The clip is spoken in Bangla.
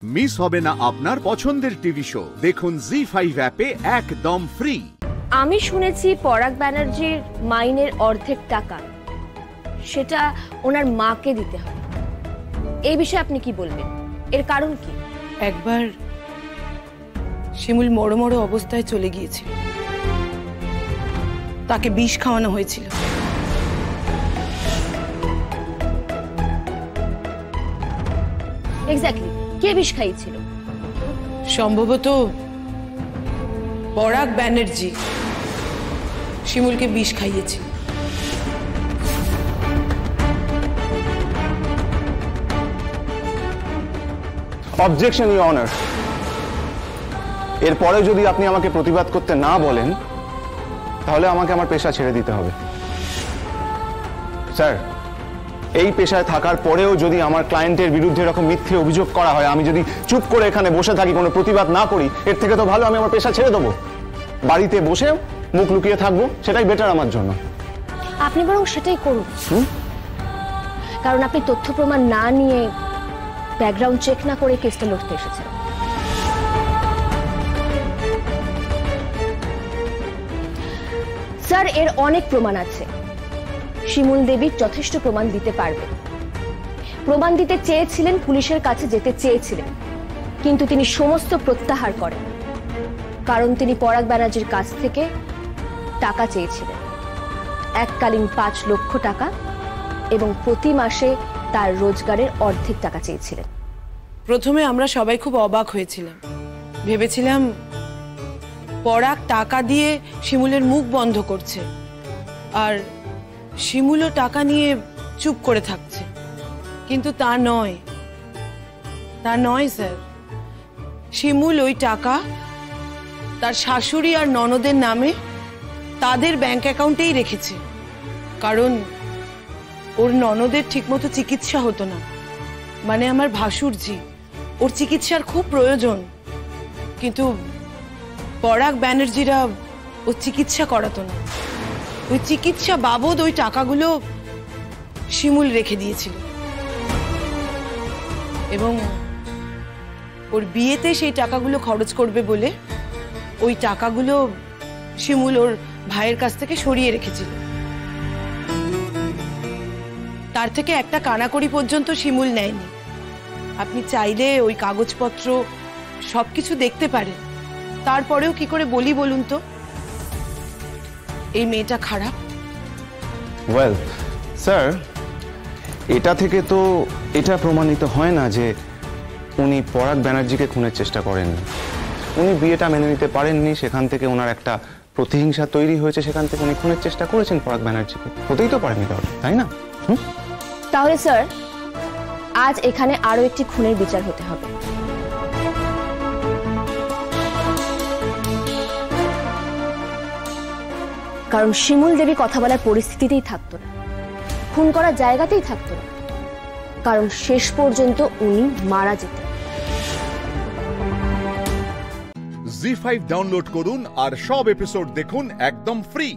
মিস হবে না আপনার পছন্দের টিভি শো। দেখুন জি5 অ্যাপে একদম ফ্রি। আমি শুনেছি পরাগ ব্যানার্জির মাইনের অর্ধেক টাকা সেটা ওনার মাকে দিতে হবে। এই বিষয়ে আপনি কি বলবেন? এর কারণ কি? একবার শিমুল মরো মরো অবস্থায় চলে গিয়েছিল, তাকে বিষ খাওয়ানো হয়েছিল। এক্স্যাক্টলি, কে বিষ খাইয়েছিল? সম্ভবত পরাগ ব্যানার্জি শিমুলকে বিষ খাইয়েছিল। Objection your honour. এরপরে যদি আপনি আমাকে প্রতিবাদ করতে না বলেন তাহলে আমাকে আমার পেশা ছেড়ে দিতে হবে। স্যার, এই পেশায় থাকার পরেও যদি আমার ক্লায়েন্টের বিরুদ্ধে এরকম মিথ্যে অভিযোগ করা হয়, আমি যদি চুপ করে এখানে বসে থাকি, কোনো প্রতিবাদ না করি, এর থেকে তো ভালো আমি আমার পেশা ছেড়ে দেবো, বাড়িতে বসে মুখ লুকিয়ে থাকবো, সেটাই বেটার আমার জন্য। আপনি বরং সেটাই করুন, কারণ আপনি তথ্য প্রমাণ না নিয়ে, ব্যাকগ্রাউন্ড চেক না করে কেসটা লড়তে এসেছেন। স্যার, এর অনেক প্রমাণ আছে। শিমুল দেবী যথেষ্ট প্রমাণ দিতে পারবেন। প্রমাণ দিতে চেয়েছিলেন, পুলিশের কাছে যেতে চেয়েছিলেন, কিন্তু তিনি সমস্ত প্রত্যাহার করেন, কারণ তিনি পরাগ ব্যানার্জির কাছ থেকে টাকা চেয়েছিলেন, এককালীন 5 লক্ষ টাকা, এবং প্রতি মাসে তার রোজগারের অর্ধেক টাকা চেয়েছিলেন। প্রথমে আমরা সবাই খুব অবাক হয়েছিলাম, ভেবেছিলাম পরাগ টাকা দিয়ে শিমুলের মুখ বন্ধ করছে, আর শিমুলও টাকা নিয়ে চুপ করে থাকছে। কিন্তু তা নয় স্যার। শিমুল ওই টাকা তার শাশুড়ি আর ননদের নামে তাদের ব্যাংক অ্যাকাউন্টেই রেখেছে, কারণ ওর ননদের ঠিকমতো চিকিৎসা হতো না, মানে আমার ভাসুরজি, ওর চিকিৎসার খুব প্রয়োজন, কিন্তু পরাগ ব্যানার্জিরা ও চিকিৎসা করাতো না। ওই চিকিৎসা বাবদ ওই টাকাগুলো শিমুল রেখে দিয়েছিল, এবং ওর বিয়েতে সেই টাকাগুলো খরচ করবে বলে ওই টাকাগুলো শিমুল ওর ভাইয়ের কাছ থেকে সরিয়ে রেখেছিল। তার থেকে একটা কানাকড়ি পর্যন্ত শিমুল নেয়নি। আপনি চাইলে ওই কাগজপত্র সবকিছু দেখতে পারেন, তারপরেও কি করে বলি বলুন তো, এই মেয়েটা খারাপ? ওয়েল স্যার, এটা থেকে তো এটা প্রমাণিত হয় না যে উনি পরাগ ব্যানার্জিকে খুনের চেষ্টা করেননি। উনি বিয়েটা মেনে নিতে পারেননি, সেখান থেকে ওনার একটা প্রতিহিংসা তৈরি হয়েছে, সেখান থেকে উনি খুনের চেষ্টা করেছেন পরাগ ব্যানার্জিকে। হতেই তো পারেনি তাহলে, তাই না? তাহলে স্যার, আজ এখানে আরো একটি খুনের বিচার হতে হবে। কারণ শিমুল দেবী কথা বলার পরিস্থিতিতেই থাকতো না, খুন করার জায়গাতেই থাকতো না, কারণ শেষ পর্যন্ত উনি মারা যেতেন। জি5 ডাউনলোড করুন আর সব এপিসোড দেখুন একদম ফ্রি।